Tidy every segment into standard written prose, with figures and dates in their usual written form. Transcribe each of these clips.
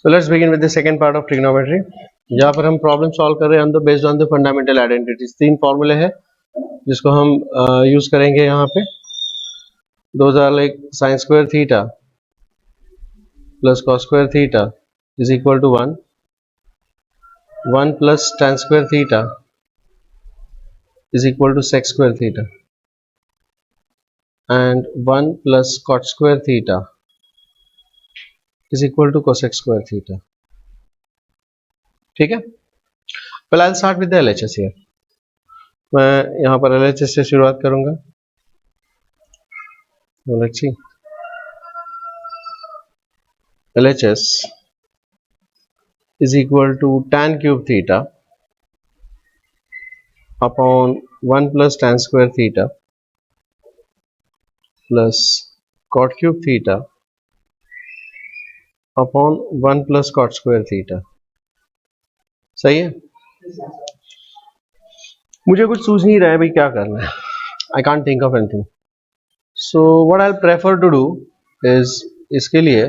So let's begin with the second part of trigonometry. यहाँ पर हम प्रॉब्लम सॉल्व कर रहे हैं based on the fundamental identities. तीन फॉर्मूले हैं जिसको हम यूज करेंगे यहाँ पे। Those are like sine square theta plus cos square theta is equal to 1 plus tan square theta is equal to sec square theta and 1 plus cot square theta is equal to cosec square theta. ठीक है, पहले I'll start with the LHS here. मैं यहाँ पर LHS से शुरुआत करूंगा। Let's see. LHS is equal to tan cube theta upon 1 plus tan square theta plus cot cube theta upon 1 plus cot square theta. सही है? मुझे कुछ सूझ नहीं रहा है भाई क्या करना है। I can't think of anything. So what I'll prefer to do is इसके लिए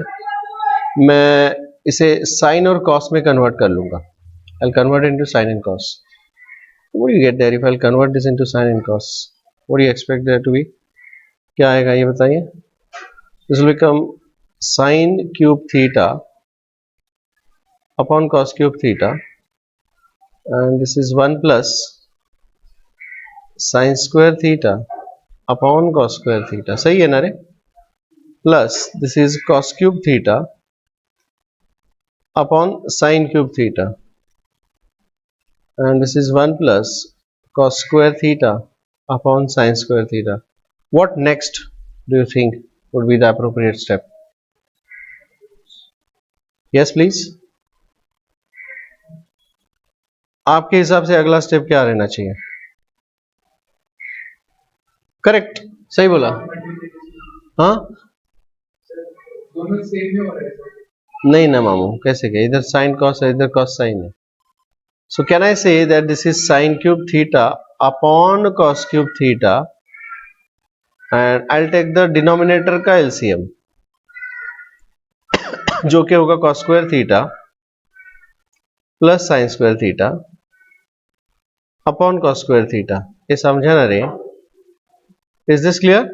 मैं इसे sin और cos में कन्वर्ट कर लूंगा। I'll convert into sin and cos. What do you get there if I'll convert this into sin and cos? What do you expect there to be? क्या आएगा ये बताइए। This will become sin cube theta upon cos cube theta and this is 1 plus sin square theta upon cos square theta. सही है ना रे? Plus this is cos cube theta upon sin cube theta and this is 1 plus cos square theta upon sin square theta. What next do you think would be the appropriate step? Yes please. आपके हिसाब से अगला step क्या रहना चाहिए? Correct, सही बोला। हाँ नहीं ना मामू, कैसे क्या? इधर साइन कॉस है, इधर कॉस साइन है। सो can I say that this is sine cube theta upon cos cube theta and I will take the denominator का एलसीएम जो कि होगा cos square theta plus sine square theta upon cos square theta. ये समझा ना रे? Is this clear?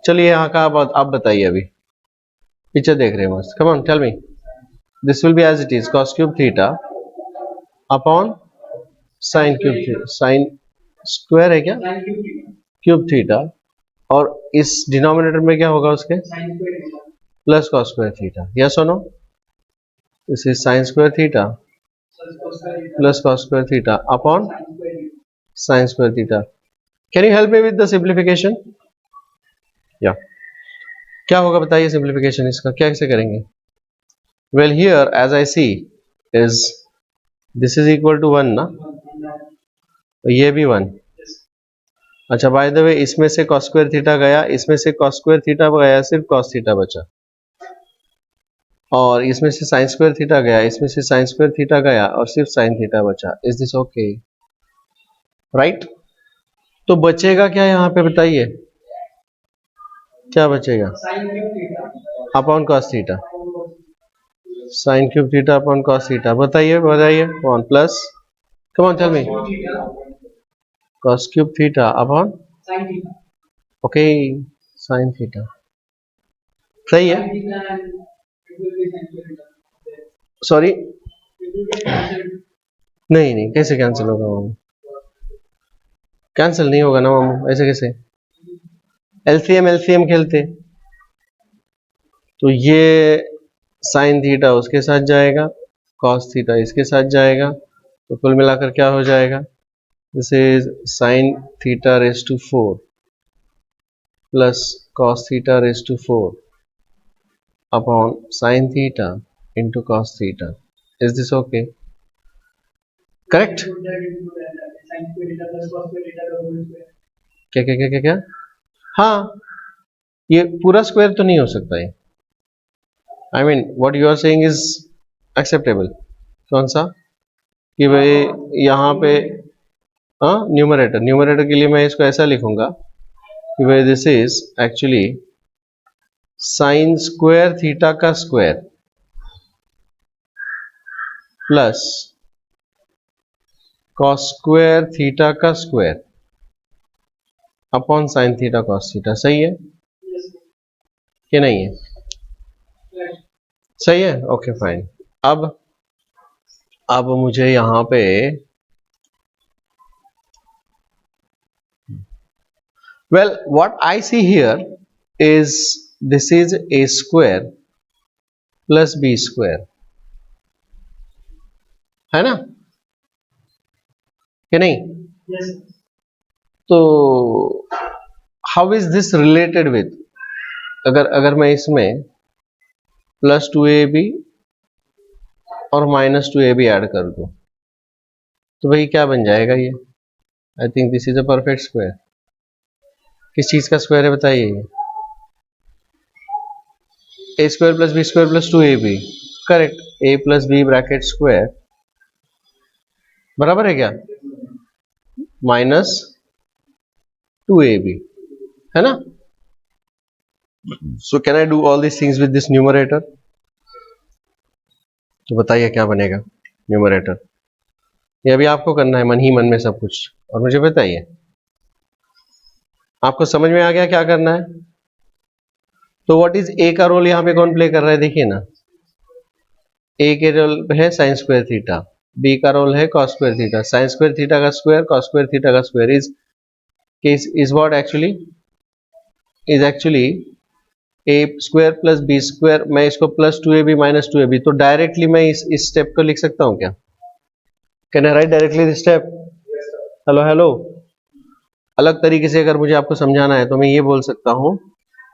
चलिए यहाँ का आप बताइए। अभी पीछे देख रहे हैं मस्त। Come on tell me. This will be as it is cos cube theta upon sine cube theta, sine square है क्या? क्यूब थीटा, और इस डिनोमिनेटर में क्या होगा उसके? Plus cos square theta. Yes और no? This is sine square theta plus cos square theta upon sin square theta. Can you help me with the simplification? Yeah. क्या होगा बताइए सिंप्लीफिकेशन इसका कैसे करेंगे? Well here as I see is this is equal to 1 ना, ये भी 1। अच्छा बाय द वे इसमें से cos square theta गया, इसमें से cos square theta गया, सिर्फ cos theta बचा, और इसमें से साइन स्क्वायर थीटा गया, इसमें से साइन स्क्वायर थीटा गया और सिर्फ साइन थीटा बचा। Is this okay? राइट। तो बचेगा क्या यहाँ पे बताइए? क्या बचेगा? Upon cos theta, sine cube theta upon cos theta. बताइए बताइए। 1 plus, come on tell me, cos cube theta upon okay sine theta. सही है? सॉरी नहीं नहीं, कैसे कैंसिल होगा मामू? कैंसिल नहीं होगा ना मामू, ऐसे कैसे? एलसीएम एलसीएम खेलते तो ये साइन थीटा उसके साथ जाएगा, कॉस थीटा इसके साथ जाएगा, तो कुल मिलाकर क्या हो जाएगा? This is sine theta raise to 4 plus cos theta raise to 4 upon sine theta into cos theta. Is this okay? Correct? क्या क्या क्या क्या क्या? हाँ, ये पूरा स्क्वायर तो नहीं हो सकता है। I mean what you are saying is acceptable. कौन सा? कि भाई यहाँ पे हाँ न्यूमरेटर, न्यूमरेटर के लिए मैं इसको ऐसा लिखूंगा कि भाई this is actually sine square theta का square plus cos square theta का square upon sine theta cos theta. सही है कि नहीं है? सही है, ओके फाइन। अब मुझे यहां पे well what I see here is this is a square plus b square, है ना कि नहीं? yes. तो how is this related with, अगर मैं इसमें प्लस 2ab और माइनस 2ab ऐड कर दूं तो भाई क्या बन जाएगा ये? I think this is a perfect square. किस चीज का स्क्वायर है बताइए? A square plus b square plus 2ab, correct. A plus b bracket square बराबर है क्या? माइनस 2ab, है ना? So can I do all this things with this numerator? तो बताइए क्या बनेगा न्यूमरेटर? ये अभी आपको करना है मन ही मन में सब कुछ, और मुझे बताइए आपको समझ में आ गया क्या करना है? तो व्हाट इज ए का रोल यहाँ पे कौन प्ले कर रहा है? देखिए ना, ए के रोल है साइन स्क्वायर थीटा, बी का रोल है cos square theta. Sine square theta का स्क्वायर कॉस स्क्वायर थीटा का square is what actually a square plus b square. मैं इसको प्लस 2ab माइनस 2ab, तो डायरेक्टली मैं इस स्टेप को लिख सकता हूं क्या? Can I right directly this step? Hello hello, अलग तरीके से अगर मुझे आपको समझाना है तो मैं ये बोल सकता हूं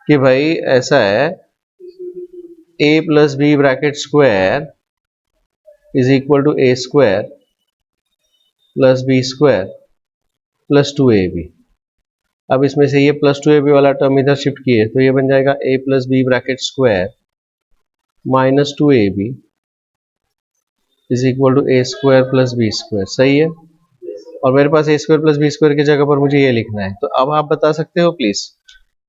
कि भाई ऐसा है, a plus b bracket square is equal to a square plus b square plus 2ab। अब इसमें से ये प्लस 2ab वाला टर्म इधर शिफ्ट किए तो ये बन जाएगा a plus b bracket square minus 2ab is equal to a square plus b square. सही है, और मेरे पास a square plus b square की जगह पर मुझे ये लिखना है। तो अब आप बता सकते हो please,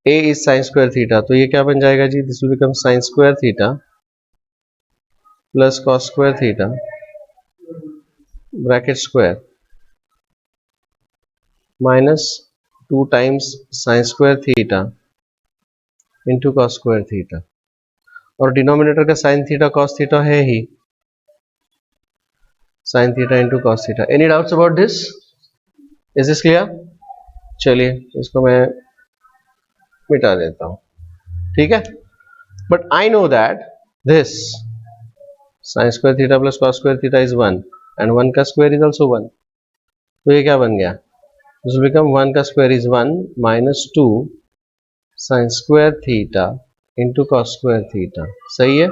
a is sine square theta, तो ये क्या बन जाएगा जी? This will become sine square theta plus cos square theta bracket square minus 2 times sine square theta into cos square theta, और डिनोमिनेटर का साइन थीटा कॉस थीटा है ही, sine theta into cos theta. Any doubts about this? Is this clear? चलिए इसको मैं मिटा देता हूं, ठीक है। But I know that this sine square theta plus cos square theta is 1 and 1 का स्क्वायर इज ऑल्सो 1, तो ये क्या बन गया? दिस विल बिकम 1 का square is 1 minus 2 sign square theta into cos square theta. सही है,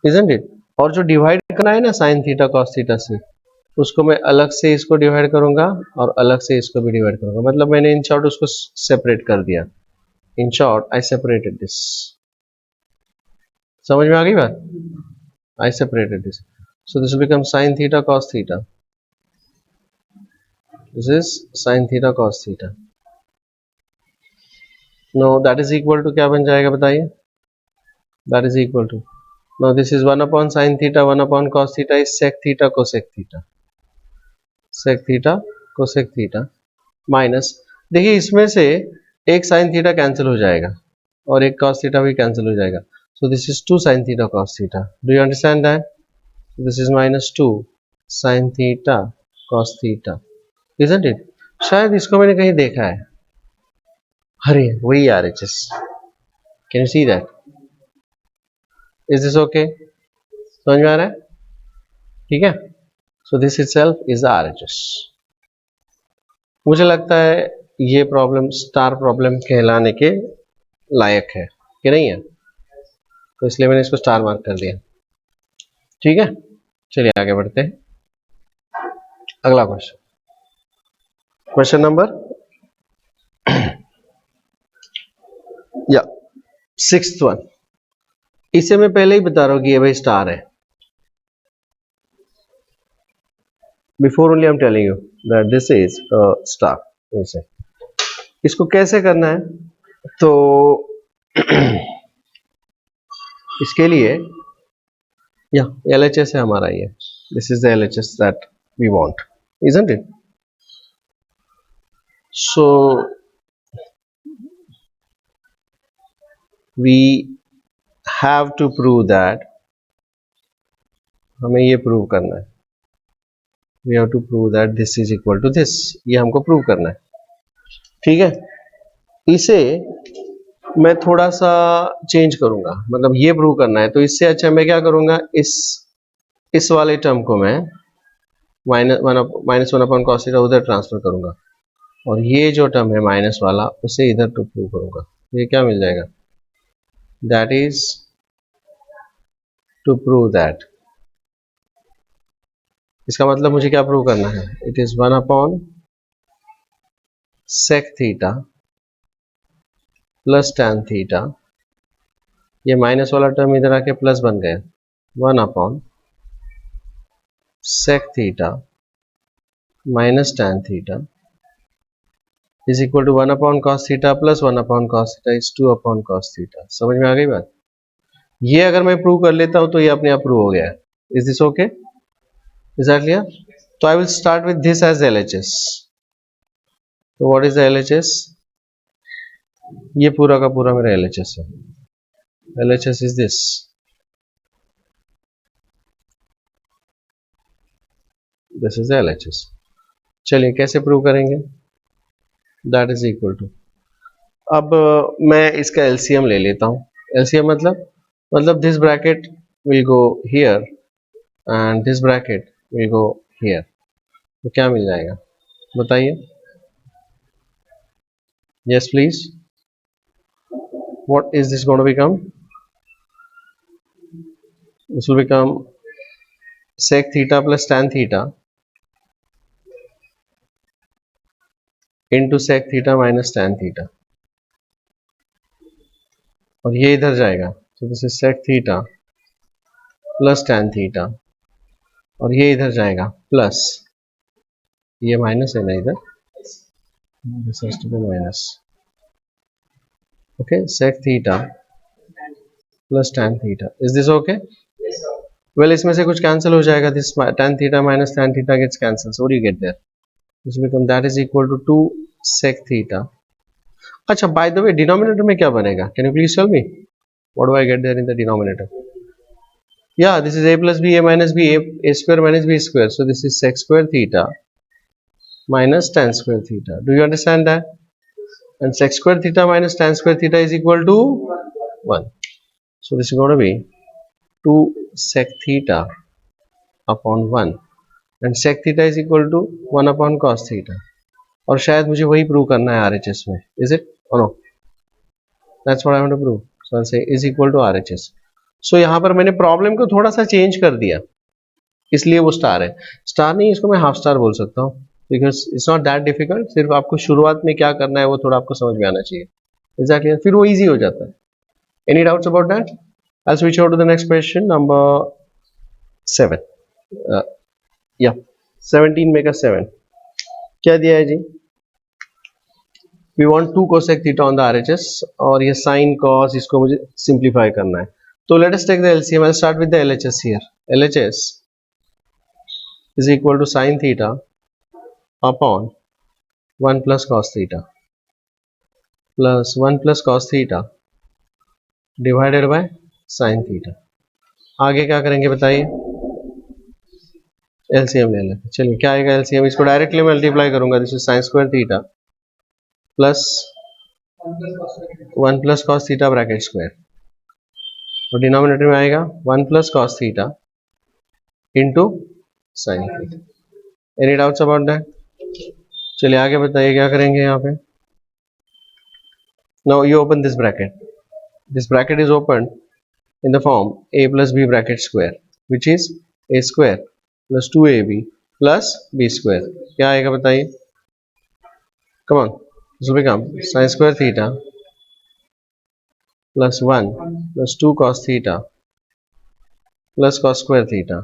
इजंट इट? और जो डिवाइड करना है ना साइन थीटा कॉस थीटा से, उसको मैं अलग से इसको डिवाइड करूंगा और अलग से इसको भी डिवाइड करूंगा। मतलब मैंने इन शॉर्ट उसको सेपरेट कर दिया। In short I separated this. समझ में आ गई बात? I separated this, so this will become sine theta cos theta, this is sine theta cos theta. No that is equal to क्या बन जाएगा बताइए? That is equal to, no this is 1 upon sine theta 1 upon cos theta is sec theta cosec theta, sec theta cosec theta minus, देखिए इसमें से एक sine theta cancel हो जाएगा और एक कॉस थीटा भी कैंसिल हो जाएगा, so this is 2 sign theta cos theta. Do you understand that? This is minus 2 sign theta cos theta, isn't it? शायद इसको मैंने कहीं देखा है। अरे वही RHS, can you see that? Is this okay? समझ में आ रहा है? ठीक है, so this itself is RHS। मुझे लगता है ये प्रॉब्लम स्टार प्रॉब्लम कहलाने के लायक है कि नहीं है, तो इसलिए मैंने इसको स्टार मार्क कर दिया। ठीक है, चलिए आगे बढ़ते हैं। अगला क्वेश्चन, क्वेश्चन नंबर या 6th वन। इसे मैं पहले ही बता रहा हूं कि ये भाई स्टार है। Before only I am telling you that this is star. इसे इसको कैसे करना है, तो इसके लिए या LHS है हमारा ये, This is the LHS that we want, isn't it? So we have to prove that, हमें ये प्रूव करना है, we have to prove that this is equal to this, ये हमको प्रूव करना है, ठीक है। इसे मैं थोड़ा सा चेंज करूंगा, मतलब ये प्रूव करना है, तो इससे अच्छा मैं क्या करूंगा, इस वाले टर्म को मैं minus one upon cos theta उधर ट्रांसफर करूंगा, और ये जो टर्म है माइनस वाला उसे इधर टू प्रूव करूंगा, ये क्या मिल जाएगा, that is to prove that, इसका मतलब मुझे क्या प्रूव करना है, it is 1 upon sec theta plus tan theta, ये माइनस वाला टर्म इधर आके प्लस बन गया, 1 upon sec theta minus tan theta is equal to 1 upon cos theta plus 1 upon cos theta is 2 upon cos theta. समझ में आ गई बात? ये अगर मैं प्रूव कर लेता हूं तो ये अपने आप प्रूव हो गया है। Is this okay? Is that clear? तो I will start with this as LHS। तो व्हाट इज द LHS? ये पूरा का पूरा मेरा LHS है। LHS is this, this is LHS। चलिए कैसे प्रूव करेंगे, दैट इज इक्वल टू, अब मैं इसका LCM ले लेता हूं। LCM मतलब this bracket will go here and this bracket will go here, तो क्या मिल जाएगा बताइए? Yes please, what is this going to become? This will become sec theta plus tan theta into sec theta minus tan theta, और ये इधर जाएगा, तो this is sec theta plus tan theta, और ये इधर जाएगा प्लस, ये माइनस है ना इधर, this has to be minus, okay, sec theta plus tan theta, is this okay? Well, इसमें से कुछ कैंसिल हो जाएगा, this tan theta minus tan theta gets cancelled, so what do you get there? This will become, that is equal to 2 sec theta. अच्छा, by the way, denominator में क्या बनेगा? Can you please tell me? What do I get there in the denominator? Yeah, this is a plus b, a minus b, a square minus b square. So this is sec square theta minus tan square theta. Do you understand that? And sec square theta minus tan square theta is equal to 1. So this is going to be 2 sec theta upon 1. And sec theta is equal to 1 upon cos theta. और शायद मुझे वही prove करना है RHS में, is it or no? That's what I want to prove. So I'll say is equal to RHS. So यहाँ पर मैंने प्रॉब्लम को थोड़ा सा चेंज कर दिया, इसलिए वो स्टार है। स्टार नहीं, इसको मैं हाफ स्टार बोल सकता हूँ, because it's not that difficult. सिर्फ आपको शुरुआत में क्या करना है वो थोड़ा आपको समझ में आना चाहिए। एग्जैक्टली, फिर वो इजी हो जाता है। Any doubts about that? I switch over to the next question number 7 या 17 में का 7 क्या दिया है जी? We want 2 cosec theta on the RHS, और ये sin cos इसको मुझे सिंप्लीफाई करना है। तो let us take the LCM। I start with the LHS here. LHS is equal to sin theta upon 1 plus cos theta plus 1 plus cos theta divided by sin theta। आगे क्या करेंगे बताइए? LCM ले लेते। चलिए क्या आएगा LCM? इसको डायरेक्टली मल्टीप्लाई करूंगा, this is sin square theta plus 1 plus cos theta bracket square, और डिनोमिनेटर में आएगा 1 plus cos theta into sin theta। Any doubts about that? चलिए आगे बताइए क्या करेंगे यहाँ पे। Now you open this bracket, this bracket is open in the form a plus b bracket square, which is a square plus 2ab plus b square। क्या आएगा बताइए? come on, this will become sin square theta plus 1 plus 2 cos theta plus cos square theta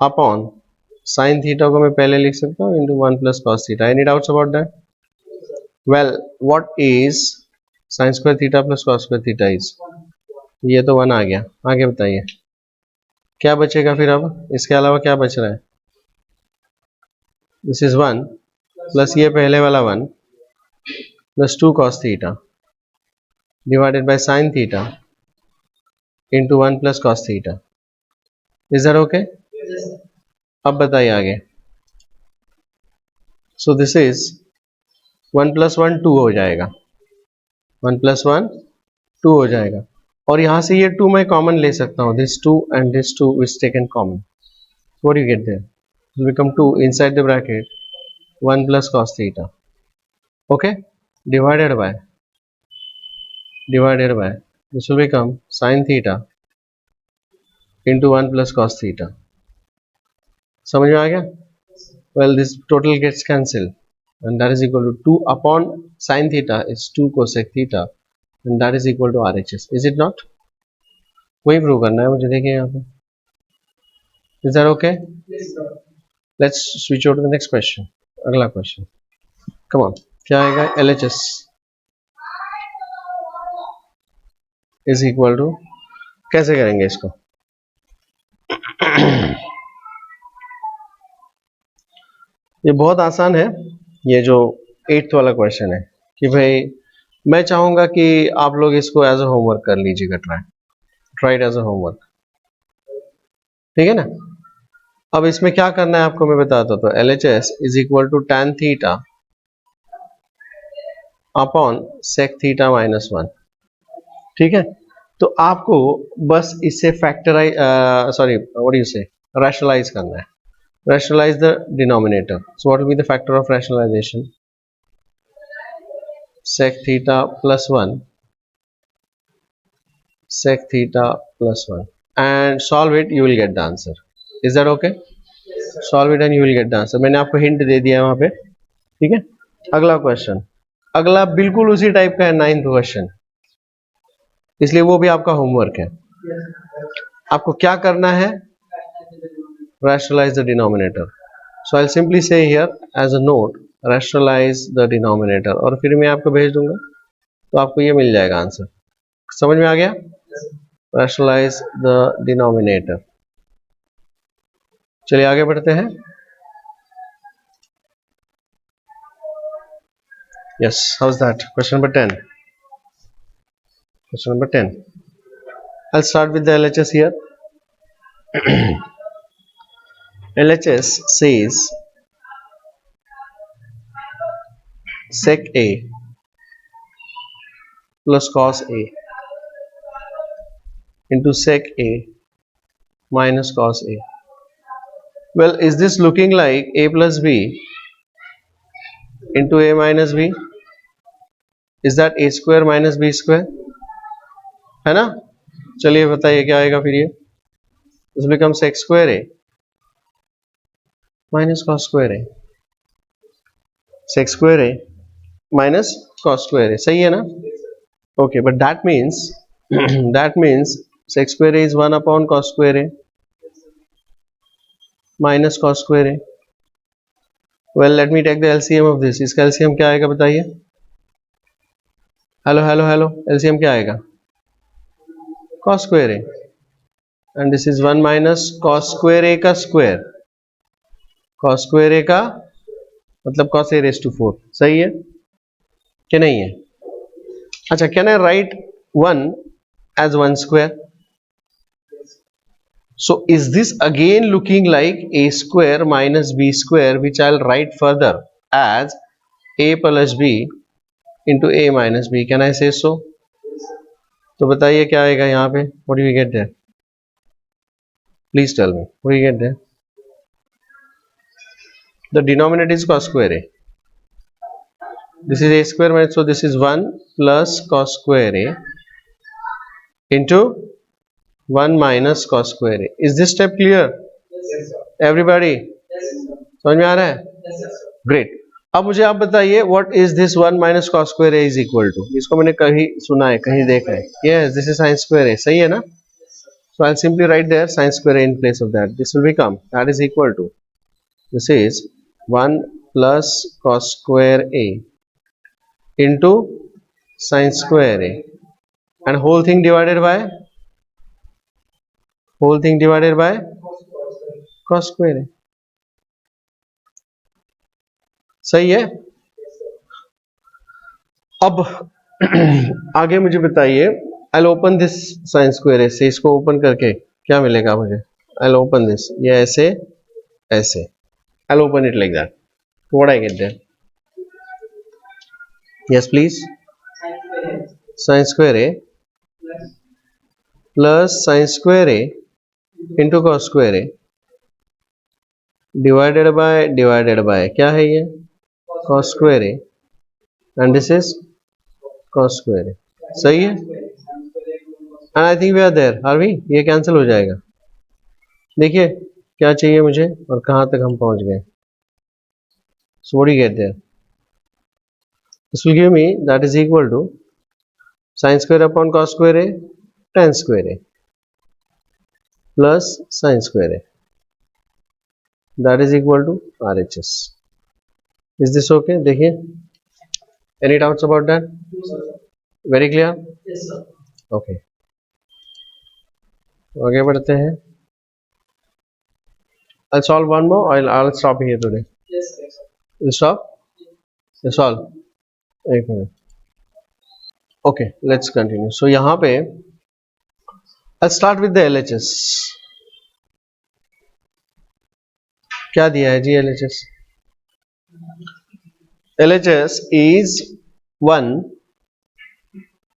upon sin theta को मैं पहले लिख सकता हूँ into 1 plus cos theta। any doubts about that? well, what is sin square theta plus cos square theta is? ये तो 1 आ गया, आगे बताइए। क्या बचेगा फिर अब इसके अलावा क्या बच रहा है? दिस इज 1 प्लस ये पहले वाला 1 plus 2 cos theta divided by sin theta into 1 plus cos theta. Is that okay? अब बताइए आगे. सो दिस इज 1 प्लस 1 2 हो जाएगा. 1 प्लस 1 2 हो जाएगा. और यहां से ये 2 मैं कॉमन ले सकता हूं. This 2 and this 2 is taken common. What do you get there? It will become 2 inside the bracket 1 plus cos theta. Okay? Divided by this will become sin theta into 1 plus cos theta. समझ में आ गया? Well, this total gets cancelled and that is equal to 2 upon sin theta is 2 cosec theta and that is equal to RHS. Is it not? वही prove करना है मुझे. देखिए यहाँ पे. Is that okay? Yes, sir. Let's switch over to the next question. अगला question. Come on. क्या आएगा? LHS is equal to, कैसे करेंगे इसको? ये बहुत आसान है. ये जो 8th वाला क्वेश्चन है कि भाई मैं चाहूंगा कि आप लोग इसको एज अ होमवर्क कर लीजिएगा. Try it as a homework. ठीक है ना? अब इसमें क्या करना है आपको मैं बताता हूं. तो LHS is equal to tan theta upon sec theta minus 1. ठीक है? तो आपको बस इससे factorize what you say rationalize करना है. Rationalize the denominator. So what will be the factor of rationalization? Sec theta plus 1 sec theta plus 1 and solve it. You will get the answer. Is that okay? Yes, solve it and you will get the answer. मैंने आपको hint दे दिया है वहां पे. ठीक है? अगला question. अगला बिल्कुल उसी टाइप का है. 9th क्वेश्चन, इसलिए वो भी आपका होमवर्क है. आपको क्या करना है? Rationalize the denominator. So I'll simply say here as a note, rationalize the denominator. और फिर मैं आपको भेज दूंगा तो आपको ये मिल जाएगा आंसर. समझ में आ गया? Rationalize the denominator. चलिए आगे बढ़ते हैं. Yes, how's that? Question number 10. Question number 10. I'll start with the LHS here. LHS says sec A plus cos A into sec A minus cos A. Well, is this looking like A plus B into A minus B? Is that A square minus B square? है ना? चलिए बताइए क्या आएगा फिर ये. This becomes sec square A minus cos square A. Sec square A minus cos square A. सही है ना? Okay, but that means sec square A is 1 upon cos square A minus cos square A. Well, let me take the LCM of this. इसका LCM क्या आएगा बताइए? Hello LCM क्या आएगा? cos square A and this is 1 minus cos square A का square. cos square A का मतलब cos A raised to 4. सही है कि नहीं है? अच्छा, can I write 1 as 1 square? So is this again looking like A square minus B square, which I'll write further as A plus B into A minus B? Can I say so? तो बताइए क्या आएगा यहाँ पे? What do you get there? Please tell me. What do you get there? The denominator is cos square A. This is A square minus, so this is 1 plus cos square A into 1 minus cos square A. Is this step clear? Yes, sir. Everybody? Yes, sir. समझ में आ रहा है? Yes, sir. Great. अब मुझे आप बताइए what is this 1 minus cos square A is equal to? इसको मैंने कहीं सुना है, कहीं देखा है. Yes, this is sin square A. सही है ना? So I'll simply write there sin square A in place of that. This will become, that is equal to, this is 1 plus cos square A into sin square A and whole thing divided by whole thing divided by cos square है, सही है। अब आगे मुझे बताइए, I open this sine square ऐसे, इसको open करके क्या मिलेगा मुझे, आई ओपन दिस, ये ऐसे ऐसे, I open it like that, what I get there, yes please, sine square a plus sine square a into cos square a divided by क्या है ये, cos square a, and this is cos square a, सही है। And I think we are there, are we, ये cancel हो जाएगा। देखिए क्या चाहिए मुझे और कहां तक हम पहुंच गए। So what you get there, this will give me that is equal to sine square upon cos square a tan square a plus sine square a, that is equal to RHS। Is this okay? देखिए, any doubts about that? Very clear? Okay, आगे बढ़ते हैं। I'll solve one more. I'll stop here today. Yes, sir. You'll stop? You solve. एक minute. Okay, let's continue. So यहाँ पे I'll start with the LHS. क्या दिया है जी LHS? LHS is 1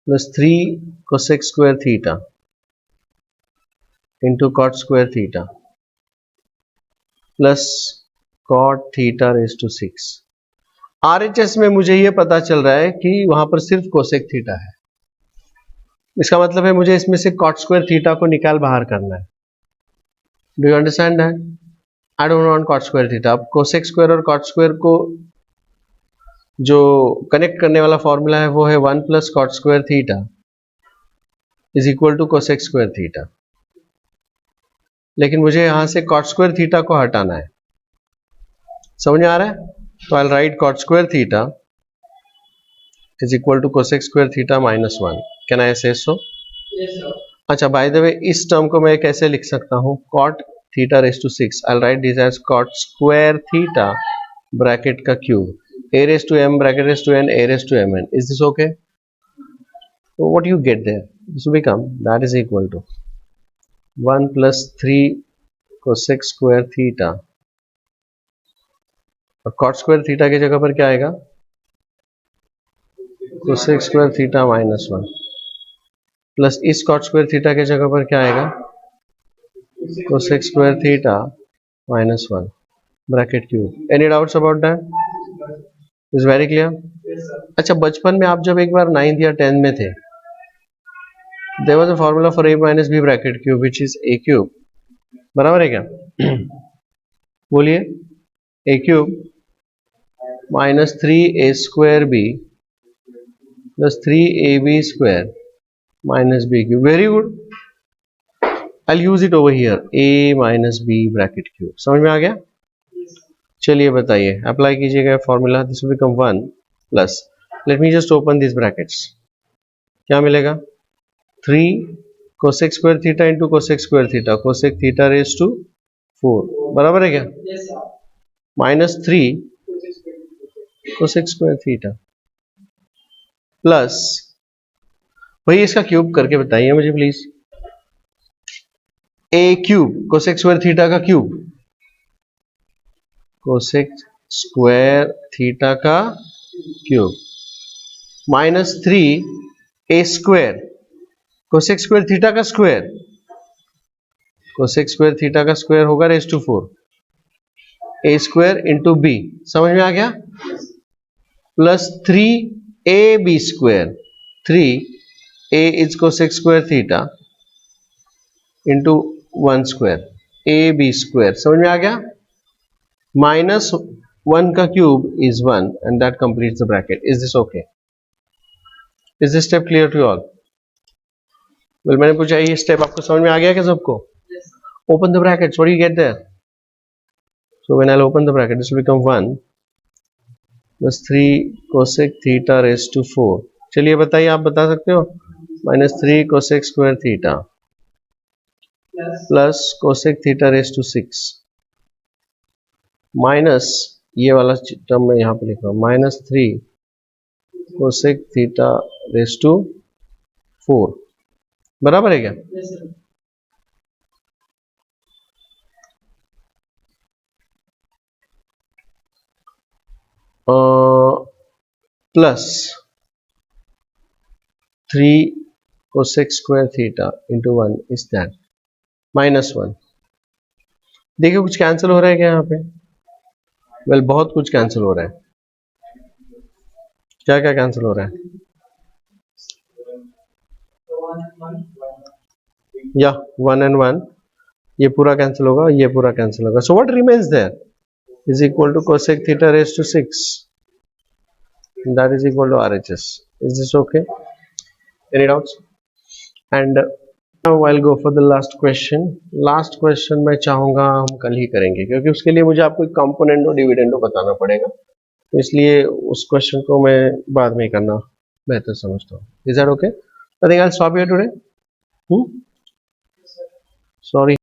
plus 3 cosec square theta into cot square theta plus cot theta raise to 6। RHS में मुझे ये पता चल रहा है कि वहां पर सिर्फ कोसेक थीटा है, इसका मतलब है मुझे इसमें से cot स्क्वायर थीटा को निकाल बाहर करना है। Do you understand that? I don't want cot square theta. अब कोसेक स्क्वायर और cot स्क्वायर को जो कनेक्ट करने वाला फॉर्मूला है वो है 1 plus cot square theta is equal to cosec square theta, लेकिन मुझे यहां से cot स्क्वायर थीटा को हटाना है। समझ में आ रहा है? तो I write cot square theta is equal to cosec square theta minus 1। Can I say so? Yes, sir. अच्छा, बाय द वे इस टर्म को मैं कैसे लिख सकता हूं, cot theta raise to 6, I write this as cot square theta bracket का cube, a raise to m bracket raise to n a raise to mn। Is this okay? So what you get there, this will become that is equal to 1 plus 3 cosec square theta, और cot square theta की जगह पर क्या आएगा, cosec square theta minus 1, plus इस cot square theta की जगह पर क्या आएगा, cosec square theta minus 1 bracket cube. Any doubts about that? Is very clear? Yes, sir. अच्छा, बचपन में आप जब एक बार 9th या 10th में थे, there was a formula for a minus b bracket cube which is a cube, बराबर है क्या? बोलिए, a cube minus 3a square b plus 3ab square minus b cube. Very good, I will use it over here, a minus b bracket cube. समझ में आ गया? चलिए बताइए, अप्लाई कीजिएगा formula, this will become 1 plus, let me just open this brackets, क्या मिलेगा, 3 cosec square theta into cosec square theta, cosec theta raise to 4, बराबर है क्या, Yes, sir. Minus 3 cosec square theta plus, वही इसका क्यूब करके बताइए मुझे please, a cube cosec square theta का क्यूब, कोसेक स्क्वायर थीटा का cube minus 3a square cosec square theta का स्क्वायर, कोसेक स्क्वायर थीटा का स्क्वायर होगा raise to 4, a square into b, समझ में आ गया, plus 3ab square, 3a is cosec square theta into 1 square, ab square, समझ में आ गया, माइनस 1 का cube is 1 and that completes the bracket. Is this okay? Is this step clear to all? Well, मैंने पूछा ये स्टेप आपको समझ में आ गया क्या सबको? Yes, sir. Open the brackets, what do you get there? So when I'll open the bracket, this will become 1 plus 3 cosec theta raised to 4। चलिए बताइए, आप बता सकते हो, minus 3 cosec square theta plus cosec theta raise to 6 minus ये वाला term मैं यहाँ पे लिख रहा हूँ -3 कोसेक थीटा रेस टू 4 बराबर है क्या? Plus 3 cosec square theta into 1 is that -1। देखिए कुछ कैंसिल हो रहा है क्या यहाँ पे? वेल बहुत कुछ कैंसिल हो रहा है। क्या क्या कैंसिल हो रहा है? या 1 and 1 ये पूरा कैंसिल होगा, ये पूरा कैंसिल होगा। So what remains there is equal to cosec theta raised to 6 that is equal to RHS। is this okay? Any doubts? And now I'll go for the last question। Last question मैं चाहूंगा हम कल ही करेंगे क्योंकि उसके लिए मुझे आपको कंपोनेंट और डिविडेंड बताना पड़ेगा, तो इसलिए उस क्वेश्चन को मैं बाद में करना बेहतर समझता हूँ। Is that okay? I think I will stop here today. Sorry.